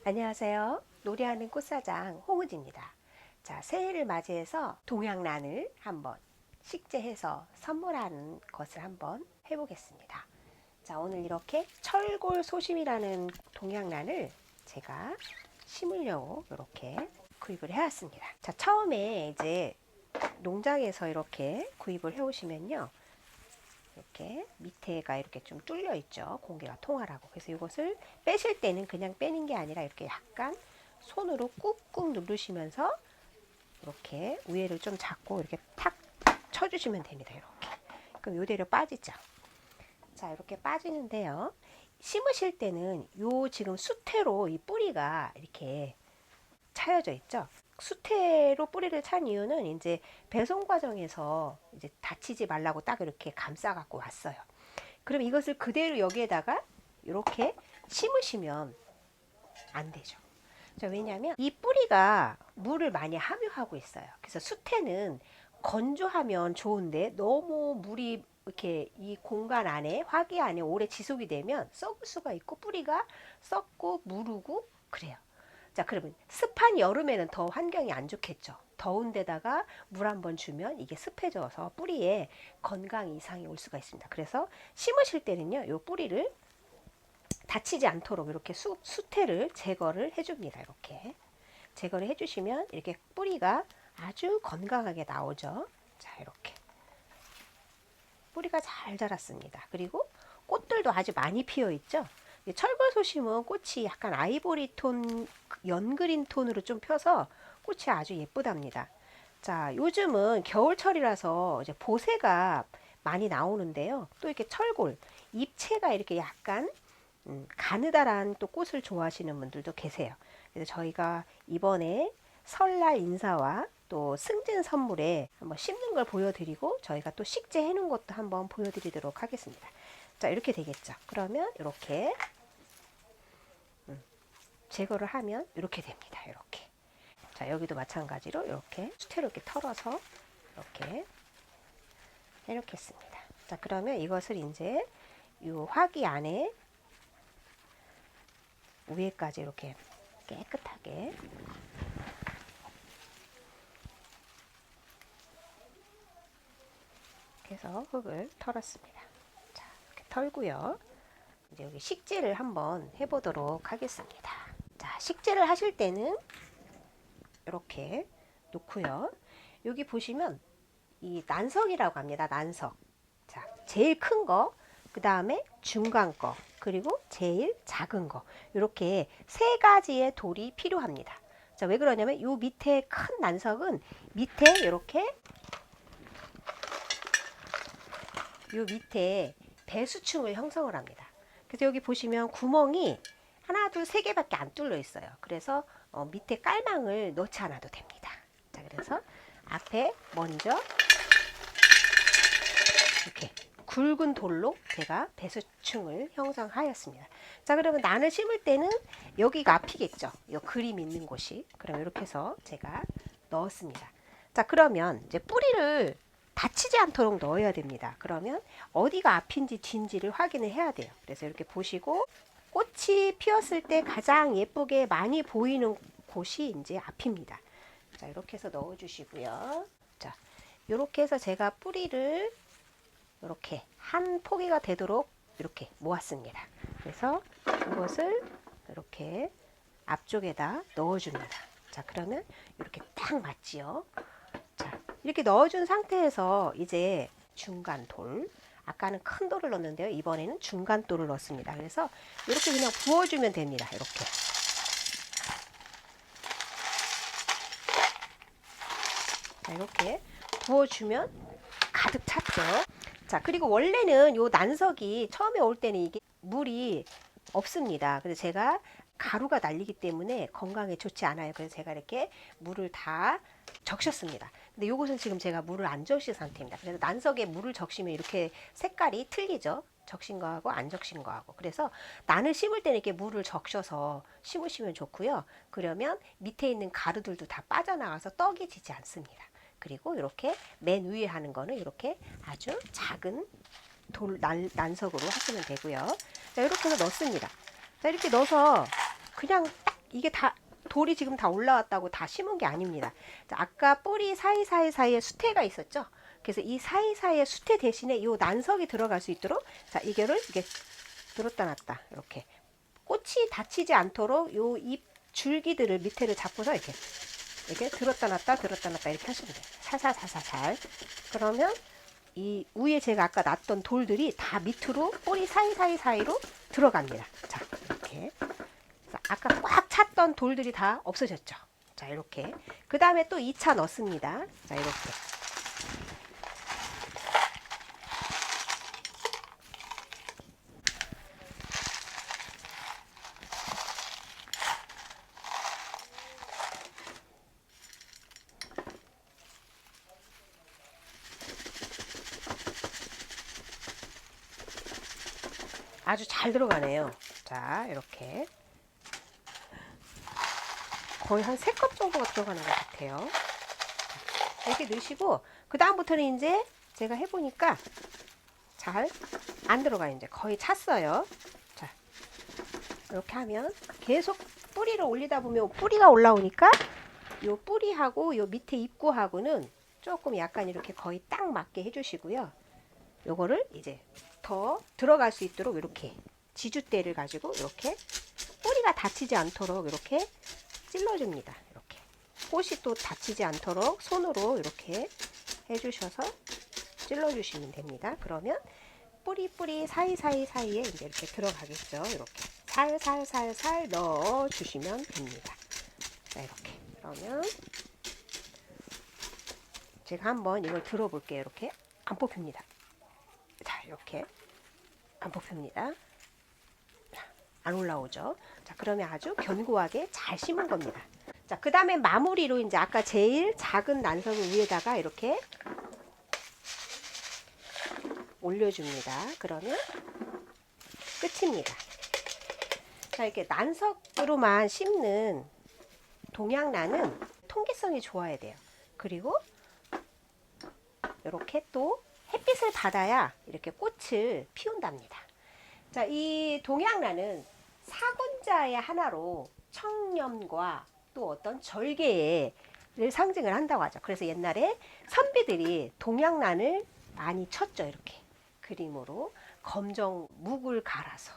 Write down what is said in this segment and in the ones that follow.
안녕하세요. 노래하는 꽃사장 홍은지입니다. 자, 새해를 맞이해서 동양란을 한번 식재해서 선물하는 것을 한번 해보겠습니다. 자, 오늘 이렇게 철골소심이라는 동양란을 제가 심으려고 이렇게 구입을 해왔습니다. 자, 처음에 이제 농장에서 이렇게 구입을 해오시면요. 이렇게 밑에가 이렇게 좀 뚫려 있죠. 공기가 통하라고. 그래서 이것을 빼실 때는 그냥 빼는 게 아니라 이렇게 약간 손으로 꾹꾹 누르시면서 이렇게 위에를 좀 잡고 이렇게 탁 쳐주시면 됩니다. 이렇게. 그럼 이대로 빠지죠. 자, 이렇게 빠지는데요. 심으실 때는 요 지금 수태로 이 뿌리가 이렇게 차여져 있죠. 수태로 뿌리를 찬 이유는 이제 배송 과정에서 이제 다치지 말라고 딱 이렇게 감싸 갖고 왔어요. 그럼 이것을 그대로 여기에다가 이렇게 심으시면 안 되죠. 왜냐하면 이 뿌리가 물을 많이 함유하고 있어요. 그래서 수태는 건조하면 좋은데 너무 물이 이렇게 이 공간 안에 화기 안에 오래 지속이 되면 썩을 수가 있고 뿌리가 썩고 무르고 그래요. 자, 그러면 습한 여름에는 더 환경이 안 좋겠죠. 더운 데다가 물 한번 주면 이게 습해져서 뿌리에 건강 이상이 올 수가 있습니다. 그래서 심으실 때는요, 요 뿌리를 다치지 않도록 이렇게 수태를 제거를 해줍니다. 이렇게 제거를 해주시면 이렇게 뿌리가 아주 건강하게 나오죠. 자, 이렇게 뿌리가 잘 자랐습니다. 그리고 꽃들도 아주 많이 피어 있죠. 철거소심은 꽃이 약간 아이보리 톤, 연그린 톤으로 좀 펴서 꽃이 아주 예쁘답니다. 자, 요즘은 겨울철이라서 이제 보세가 많이 나오는데요. 또 이렇게 철골, 잎채가 이렇게 약간 가느다란 또 꽃을 좋아하시는 분들도 계세요. 그래서 저희가 이번에 설날 인사와 또 승진 선물에 한번 심는 걸 보여드리고 저희가 또 식재해 놓은 것도 한번 보여드리도록 하겠습니다. 자, 이렇게 되겠죠. 그러면 이렇게 제거를 하면 이렇게 됩니다. 이렇게. 자, 여기도 마찬가지로 이렇게 수태로 이렇게 털어서 이렇게 해놓겠습니다. 자, 그러면 이것을 이제 이 화기 안에 위에까지 이렇게 깨끗하게 해서 흙을 털었습니다. 자, 이렇게 털고요. 이제 여기 식재를 한번 해보도록 하겠습니다. 자, 식재를 하실 때는 이렇게 놓고요. 여기 보시면 이 난석이라고 합니다. 난석. 자, 제일 큰 거, 그 다음에 중간 거, 그리고 제일 작은 거. 이렇게 세 가지의 돌이 필요합니다. 자, 왜 그러냐면 요 밑에 큰 난석은 밑에 이렇게 요 밑에 배수층을 형성을 합니다. 그래서 여기 보시면 구멍이 하나, 둘, 세 개밖에 안 뚫려 있어요. 그래서 밑에 깔망을 넣지 않아도 됩니다. 자, 그래서 앞에 먼저 이렇게 굵은 돌로 제가 배수층을 형성하였습니다. 자, 그러면 난을 심을 때는 여기가 앞이겠죠. 이 그림 있는 곳이. 그럼 이렇게 해서 제가 넣었습니다. 자, 그러면 이제 뿌리를 다치지 않도록 넣어야 됩니다. 그러면 어디가 앞인지 뒤인지를 확인을 해야 돼요. 그래서 이렇게 보시고 꽃이 피었을 때 가장 예쁘게 많이 보이는 곳이 이제 앞입니다. 자, 이렇게 해서 넣어 주시고요. 자, 이렇게 해서 제가 뿌리를 이렇게 한 포기가 되도록 이렇게 모았습니다. 그래서 이것을 이렇게 앞쪽에다 넣어줍니다. 자, 그러면 이렇게 딱 맞지요. 자, 이렇게 넣어준 상태에서 이제 중간 돌, 아까는 큰 돌을 넣었는데요. 이번에는 중간 돌을 넣습니다. 그래서 이렇게 그냥 부어주면 됩니다. 이렇게. 자, 이렇게 부어주면 가득 찼죠. 자, 그리고 원래는 요 난석이 처음에 올 때는 이게 물이 없습니다. 근데 제가 가루가 날리기 때문에 건강에 좋지 않아요. 그래서 제가 이렇게 물을 다 적셨습니다. 근데 요것은 지금 제가 물을 안 적신 상태입니다. 그래서 난석에 물을 적시면 이렇게 색깔이 틀리죠. 적신 거하고 안 적신 거하고. 그래서 난을 심을 때는 이렇게 물을 적셔서 심으시면 좋고요. 그러면 밑에 있는 가루들도 다 빠져나가서 떡이 지지 않습니다. 그리고 이렇게 맨 위에 하는 거는 이렇게 아주 작은 난석으로 하시면 되고요. 자, 이렇게 해서 넣습니다. 자, 이렇게 넣어서 그냥 딱 이게 다 돌이 지금 다 올라왔다고 다 심은 게 아닙니다. 자, 아까 뿌리 사이사이에 수태가 있었죠. 그래서 이 사이사이에 수태 대신에 이 난석이 들어갈 수 있도록 자, 이거를 이게 들었다 놨다 이렇게 꽃이 다치지 않도록 요 잎 줄기들을 밑에를 잡고서 이렇게 들었다 놨다 이렇게 하시면 돼요. 살살살살살. 그러면 이 위에 제가 아까 놨던 돌들이 다 밑으로 뿌리 사이사이로 들어갑니다. 자, 이렇게. 아까 꽉 찼던 돌들이 다 없어졌죠. 자, 이렇게. 그 다음에 또 2차 넣습니다. 자, 이렇게. 아주 잘 들어가네요. 자, 이렇게. 거의 한 3컵 정도가 들어가는 것 같아요. 이렇게 넣으시고, 그 다음부터는 이제 제가 해보니까 잘 안 들어가요. 이제 거의 찼어요. 자, 이렇게 하면 계속 뿌리를 올리다 보면 뿌리가 올라오니까 요 뿌리하고 요 밑에 입구하고는 조금 약간 이렇게 거의 딱 맞게 해주시고요. 요거를 이제 더 들어갈 수 있도록 이렇게 지주대를 가지고 이렇게 뿌리가 다치지 않도록 이렇게 찔러줍니다. 이렇게 꽃이 또 다치지 않도록 손으로 이렇게 해주셔서 찔러주시면 됩니다. 그러면 뿌리 사이에 이제 이렇게 들어가겠죠. 이렇게 살살살살 넣어주시면 됩니다. 자, 이렇게. 그러면 제가 한번 이걸 들어볼게요. 이렇게 안 뽑힙니다. 자, 이렇게 안 뽑힙니다. 안 올라오죠. 자, 그러면 아주 견고하게 잘 심은 겁니다. 자, 그 다음에 마무리로 이제 아까 제일 작은 난석을 위에다가 이렇게 올려줍니다. 그러면 끝입니다. 자, 이렇게 난석으로만 심는 동양란은 통기성이 좋아야 돼요. 그리고 이렇게 또 햇빛을 받아야 이렇게 꽃을 피운답니다. 자, 이 동양란은 사군자의 하나로 청렴과 또 어떤 절개를 상징을 한다고 하죠. 그래서 옛날에 선비들이 동양란을 많이 쳤죠. 이렇게 그림으로 검정 묵을 갈아서,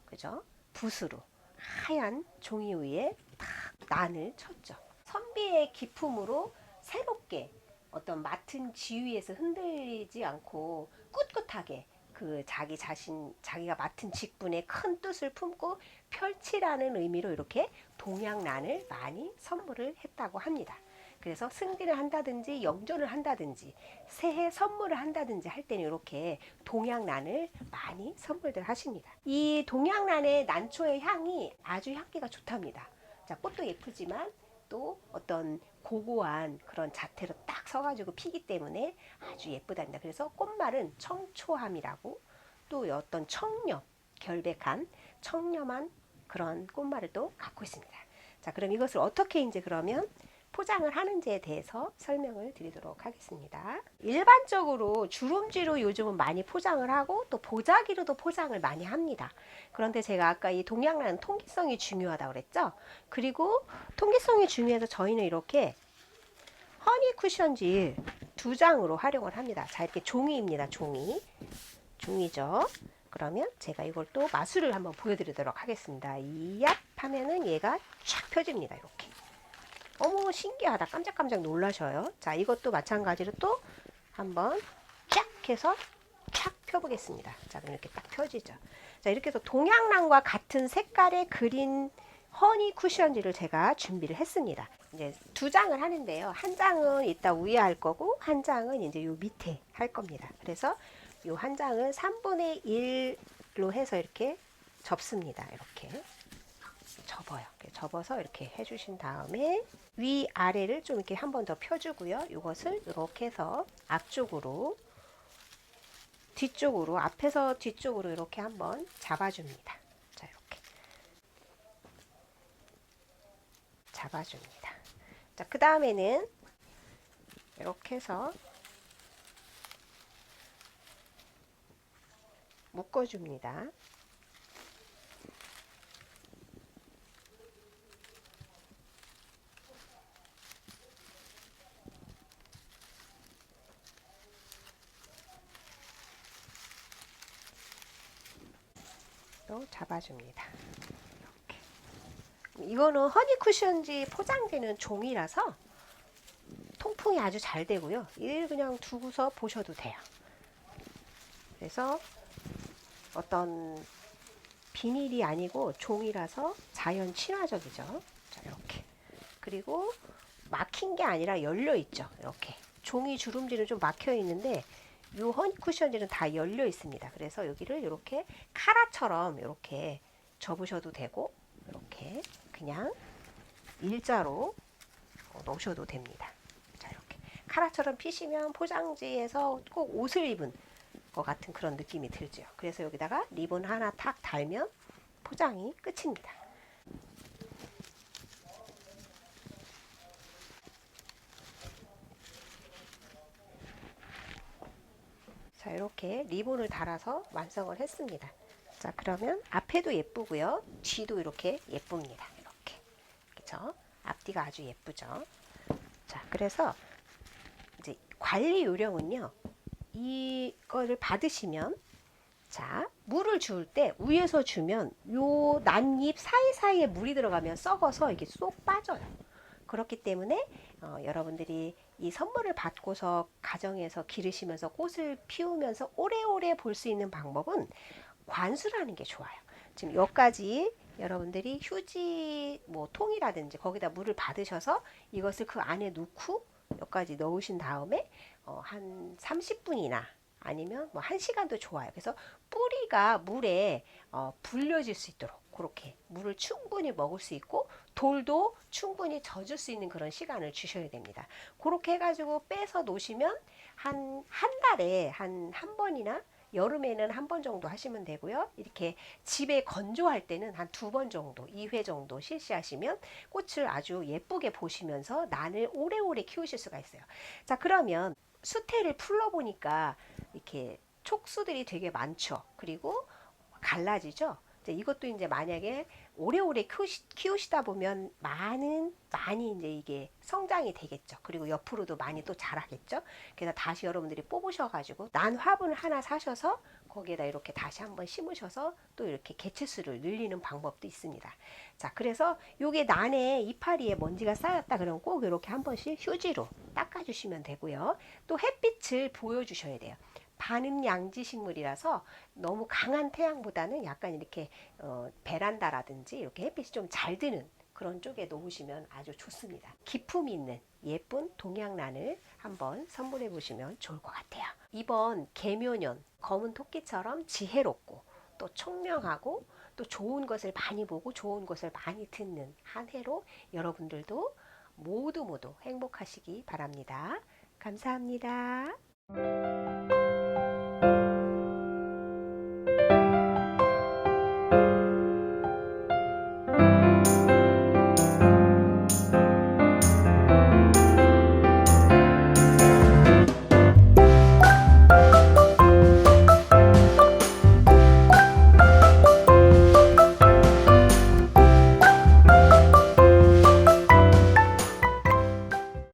그죠? 붓으로 하얀 종이 위에 탁 난을 쳤죠. 선비의 기품으로 새롭게 어떤 맡은 지위에서 흔들리지 않고 꿋꿋하게 그 자기가 맡은 직분에 큰 뜻을 품고 펼치라는 의미로 이렇게 동양란을 많이 선물을 했다고 합니다. 그래서 승진을 한다든지 영조를 한다든지 새해 선물을 한다든지 할 때는 이렇게 동양란을 많이 선물들 하십니다. 이 동양란의 난초의 향이 아주 향기가 좋답니다. 자, 꽃도 예쁘지만 또 어떤 고고한 그런 자태로 딱 서가지고 피기 때문에 아주 예쁘답니다. 그래서 꽃말은 청초함이라고, 또 어떤 청렴, 결백한 청렴한 그런 꽃말을 또 갖고 있습니다. 자, 그럼 이것을 어떻게 이제 그러면 포장을 하는지에 대해서 설명을 드리도록 하겠습니다. 일반적으로 주름지로 요즘은 많이 포장을 하고 또 보자기로도 포장을 많이 합니다. 그런데 제가 아까 이 동양란은 통기성이 중요하다고 그랬죠. 그리고 통기성이 중요해서 저희는 이렇게 허니 쿠션지 2장으로 활용을 합니다. 자, 이렇게 종이입니다. 종이죠. 그러면 제가 이걸 또 마술을 한번 보여드리도록 하겠습니다. 이얍 하면은 얘가 쫙 펴집니다. 이렇게. 어머, 신기하다. 깜짝깜짝 놀라셔요. 자, 이것도 마찬가지로 또 한번 쫙 해서 쫙 펴보겠습니다. 자, 그럼 이렇게 딱 펴지죠. 자, 이렇게 해서 동양란과 같은 색깔의 그린 허니 쿠션지를 제가 준비를 했습니다. 이제 2장을 하는데요. 한 장은 이따 위에 할 거고, 한 장은 이제 요 밑에 할 겁니다. 그래서 요 한 장은 3분의 1로 해서 이렇게 접습니다. 이렇게. 접어요. 이렇게 접어서 이렇게 해주신 다음에 위아래를 좀 이렇게 한 번 더 펴주고요. 이것을 이렇게 해서 앞쪽으로, 뒤쪽으로, 앞에서 뒤쪽으로 이렇게 한번 잡아줍니다. 자, 이렇게 잡아줍니다. 자, 그 다음에는 이렇게 해서 묶어줍니다. 또 잡아줍니다. 이렇게. 이거는 허니 쿠션지 포장되는 종이라서 통풍이 아주 잘 되고요. 이를 그냥 두고서 보셔도 돼요. 그래서 어떤 비닐이 아니고 종이라서 자연 친화적이죠. 자, 이렇게. 그리고 막힌 게 아니라 열려 있죠. 이렇게. 종이 주름지는 좀 막혀 있는데 이 허니 쿠션지는 다 열려 있습니다. 그래서 여기를 이렇게 카라처럼 이렇게 접으셔도 되고 이렇게 그냥 일자로 놓으셔도 됩니다. 자, 이렇게 카라처럼 피시면 포장지에서 꼭 옷을 입은 것 같은 그런 느낌이 들죠. 그래서 여기다가 리본 하나 탁 달면 포장이 끝입니다. 자, 이렇게 리본을 달아서 완성을 했습니다. 자, 그러면 앞에도 예쁘고요. 뒤도 이렇게 예쁩니다. 이렇게. 그렇죠? 앞뒤가 아주 예쁘죠. 자, 그래서 이제 관리 요령은요. 이거를 받으시면 자, 물을 주울 때 위에서 주면 요 난잎 사이사이에 물이 들어가면 썩어서 이게 쏙 빠져요. 그렇기 때문에 여러분들이 이 선물을 받고서 가정에서 기르시면서 꽃을 피우면서 오래오래 볼 수 있는 방법은 관수를 하는 게 좋아요. 지금 여기까지 여러분들이 휴지 뭐 통이라든지 거기다 물을 받으셔서 이것을 그 안에 넣고 여기까지 넣으신 다음에 한 30분이나 아니면 뭐 1시간도 좋아요. 그래서 뿌리가 물에 불려질 수 있도록 그렇게 물을 충분히 먹을 수 있고 돌도 충분히 젖을 수 있는 그런 시간을 주셔야 됩니다. 그렇게 해가지고 빼서 놓으시면 한 달에 한 번이나 여름에는 한 번 정도 하시면 되고요. 이렇게 집에 건조할 때는 한 2번 정도, 2회 정도 실시하시면 꽃을 아주 예쁘게 보시면서 난을 오래오래 키우실 수가 있어요. 자, 그러면 수태를 풀러보니까 이렇게 촉수들이 되게 많죠. 그리고 갈라지죠. 이것도 이제 만약에 오래오래 키우시다 보면 많이 이제 이게 성장이 되겠죠. 그리고 옆으로도 많이 또 자라겠죠. 그래서 다시 여러분들이 뽑으셔가지고 난 화분을 하나 사셔서 거기에다 이렇게 다시 한번 심으셔서 또 이렇게 개체수를 늘리는 방법도 있습니다. 자, 그래서 요게 난에 이파리에 먼지가 쌓였다 그러면 꼭 이렇게 한 번씩 휴지로 닦아주시면 되고요. 또 햇빛을 보여주셔야 돼요. 반음양지 식물이라서 너무 강한 태양보다는 약간 이렇게 베란다라든지 이렇게 햇빛이 좀 잘 드는 그런 쪽에 놓으시면 아주 좋습니다. 기품 있는 예쁜 동양란을 한번 선물해 보시면 좋을 것 같아요. 이번 개묘년 검은 토끼처럼 지혜롭고 또 총명하고 또 좋은 것을 많이 보고 좋은 것을 많이 듣는 한 해로 여러분들도 모두 행복하시기 바랍니다. 감사합니다.